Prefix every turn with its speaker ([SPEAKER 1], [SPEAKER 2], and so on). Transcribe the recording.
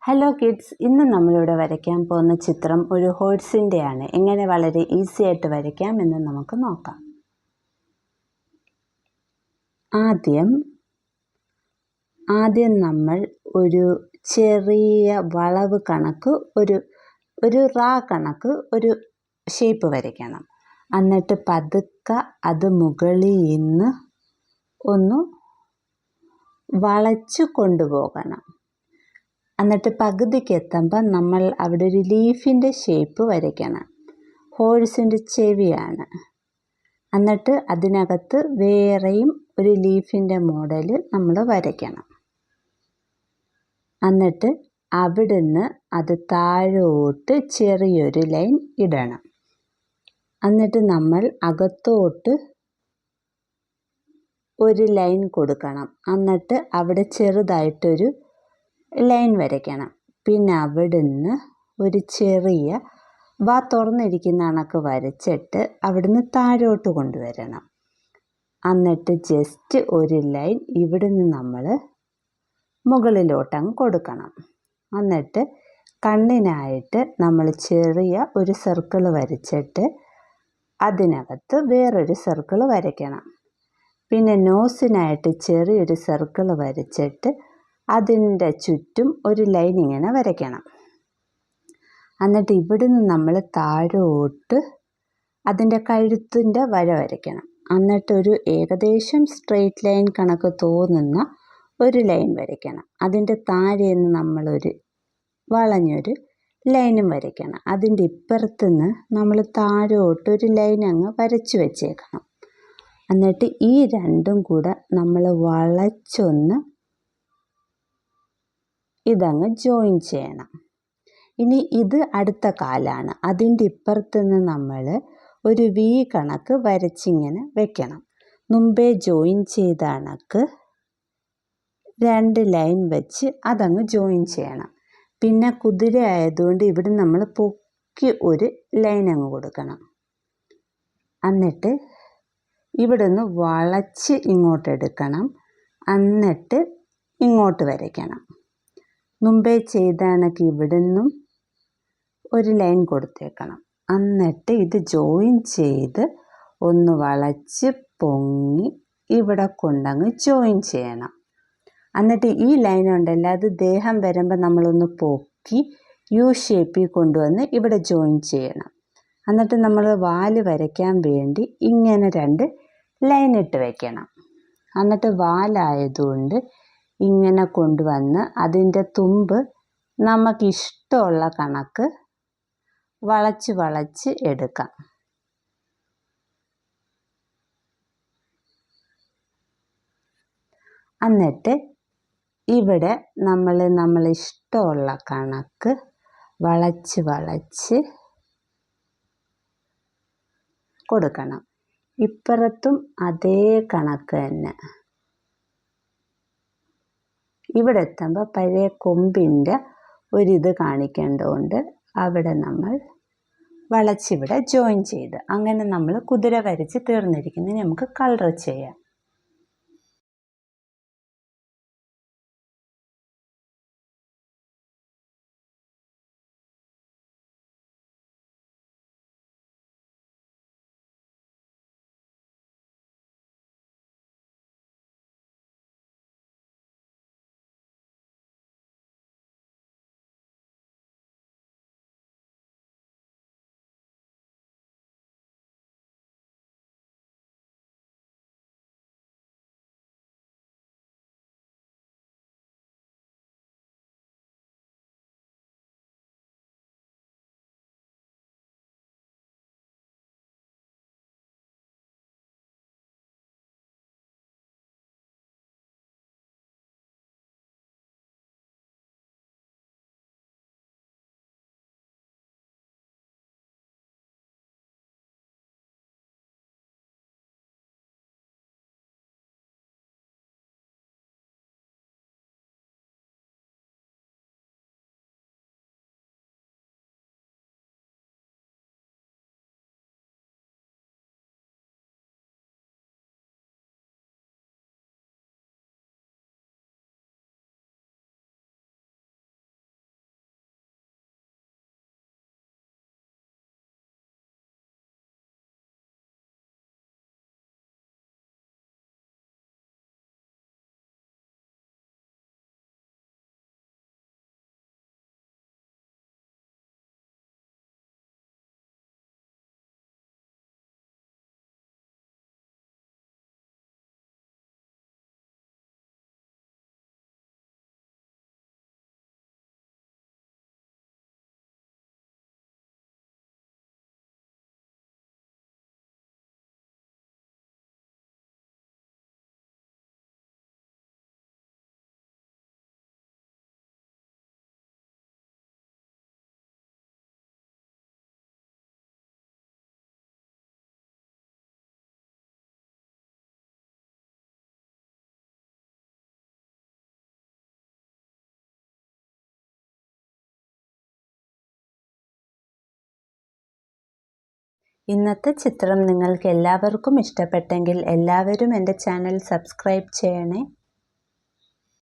[SPEAKER 1] Hello kids, ഇന്ന് നമ്മളിവിടെ വരയ്ക്കാൻ പോകുന്ന ചിത്രം ഒരു ഹോഴ്സിൻ്റെയാണ്. എങ്ങനെ വളരെ ഈസി ആയിട്ട് വരയ്ക്കാം എന്ന് നമുക്ക് നോക്കാം. ആദ്യം നമ്മൾ ഒരു ചെറിയ വളവ് കണക്ക് ഒരു റാ കണക്ക് ഒരു ഷേപ്പ് വരയ്ക്കണം. എന്നിട്ട് പതുക്കെ അത് മുകളിൽ നിന്ന് ഒന്ന് വളച്ചു കൊണ്ടുപോകണം. എന്നിട്ട് പകുതിക്ക് എത്തുമ്പം നമ്മൾ അവിടെ ഒരു ലീഫിൻ്റെ ഷേപ്പ് വരയ്ക്കണം. ഹോഴ്സിൻ്റെ ചെവിയാണ്. എന്നിട്ട് അതിനകത്ത് വേറെയും ഒരു ലീഫിൻ്റെ മോഡൽ നമ്മൾ വരയ്ക്കണം. എന്നിട്ട് അവിടുന്ന് അത് താഴോട്ട് ചെറിയൊരു ലൈൻ ഇടണം. എന്നിട്ട് നമ്മൾ അകത്തോട്ട് ഒരു ലൈൻ കൊടുക്കണം. എന്നിട്ട് അവിടെ ചെറുതായിട്ടൊരു ലൈൻ വരയ്ക്കണം. പിന്നെ അവിടുന്ന് ഒരു ചെറിയ തുറന്നിരിക്കുന്ന കണക്ക് വരച്ചിട്ട് അവിടുന്ന് താഴോട്ട് കൊണ്ടുവരണം. എന്നിട്ട് ജസ്റ്റ് ഒരു ലൈൻ ഇവിടുന്ന് നമ്മൾ മുകളിലോട്ടങ്ങ് കൊടുക്കണം. എന്നിട്ട് കണ്ണിനായിട്ട് നമ്മൾ ചെറിയ ഒരു സർക്കിൾ വരച്ചിട്ട് അതിനകത്ത് വേറൊരു സർക്കിൾ വരയ്ക്കണം. പിന്നെ നോസിനായിട്ട് ചെറിയൊരു സർക്കിൾ വരച്ചിട്ട് അതിൻ്റെ ചുറ്റും ഒരു ലൈൻ ഇങ്ങനെ വരയ്ക്കണം. എന്നിട്ട് ഇവിടുന്ന് നമ്മൾ താഴോട്ട് അതിൻ്റെ കഴുത്തിൻ്റെ വര വരയ്ക്കണം. എന്നിട്ടൊരു ഏകദേശം സ്ട്രെയിറ്റ് ലൈൻ കണക്ക് തോന്നുന്ന ഒരു ലൈൻ വരയ്ക്കണം. അതിൻ്റെ താഴേന്ന് നമ്മളൊരു വളഞ്ഞൊരു ലൈനും വരയ്ക്കണം. അതിൻ്റെ ഇപ്പുറത്തുനിന്ന് നമ്മൾ താഴോട്ടൊരു ലൈൻ അങ്ങ് വരച്ചു വെച്ചേക്കണം. എന്നിട്ട് ഈ രണ്ടും കൂടെ നമ്മൾ വളച്ചൊന്ന് ഇതങ്ങ് ജോയിൻ ചെയ്യണം. ഇനി ഇത് അടുത്ത കാലാണ്. അതിൻ്റെ ഇപ്പുറത്തുനിന്ന് നമ്മൾ ഒരു വി കണക്ക് വരച്ചിങ്ങനെ വെക്കണം. മുമ്പേ ജോയിൻ ചെയ്ത കണക്ക് 2 ലൈൻ വെച്ച് അതങ്ങ് ജോയിൻ ചെയ്യണം. പിന്നെ കുതിര ആയതുകൊണ്ട് ഇവിടെ നമ്മൾ പൊക്കി ഒരു ലൈൻ അങ്ങ് കൊടുക്കണം. എന്നിട്ട് ഇവിടുന്ന് വളച്ച് ഇങ്ങോട്ടെടുക്കണം. എന്നിട്ട് ഇങ്ങോട്ട് വരയ്ക്കണം. മുമ്പേ ചെയ്ത കണക്ക് ഇവിടുന്നും ഒരു ലൈൻ കൊടുത്തേക്കണം. എന്നിട്ട് ഇത് ജോയിൻ ചെയ്ത് ഒന്ന് വളച്ച് പൊങ്ങി ഇവിടെ കൊണ്ടങ്ങ് ജോയിൻ ചെയ്യണം. എന്നിട്ട് ഈ ലൈൻ ഉണ്ടല്ലോ, അത് ദേഹം വരുമ്പോൾ നമ്മളൊന്ന് പൊക്കി യു ഷേപ്പിൽ കൊണ്ടുവന്ന് ഇവിടെ ജോയിൻ ചെയ്യണം. എന്നിട്ട് നമ്മൾ വാല് വരയ്ക്കാൻ വേണ്ടി ഇങ്ങനെ 2 ലൈൻ ഇട്ട് വയ്ക്കണം. എന്നിട്ട് വാലായതുകൊണ്ട് ഇങ്ങനെ കൊണ്ടുവന്ന് അതിൻ്റെ തുമ്പ് നമുക്കിഷ്ടമുള്ള കണക്ക് വളച്ച് എടുക്കാം. എന്നിട്ട് ഇവിടെ നമ്മൾ ഇഷ്ടമുള്ള കണക്ക് വളച്ച് കൊടുക്കണം. ഇപ്പുറത്തും അതേ കണക്ക് തന്നെ. ഇവിടെ എത്തുമ്പോൾ പഴയ കൊമ്പിൻ്റെ ഒരിത് കാണിക്കേണ്ടതുകൊണ്ട് അവിടെ നമ്മൾ വളച്ചിവിടെ ജോയിൻ ചെയ്ത് അങ്ങനെ നമ്മൾ കുതിര വരച്ച് തീർന്നിരിക്കുന്നത് നമുക്ക് കളർ ചെയ്യാം. ഇന്നത്തെ ചിത്രം നിങ്ങൾക്ക് എല്ലാവർക്കും ഇഷ്ടപ്പെട്ടെങ്കിൽ എല്ലാവരും എൻ്റെ ചാനൽ സബ്സ്ക്രൈബ് ചെയ്യണേ.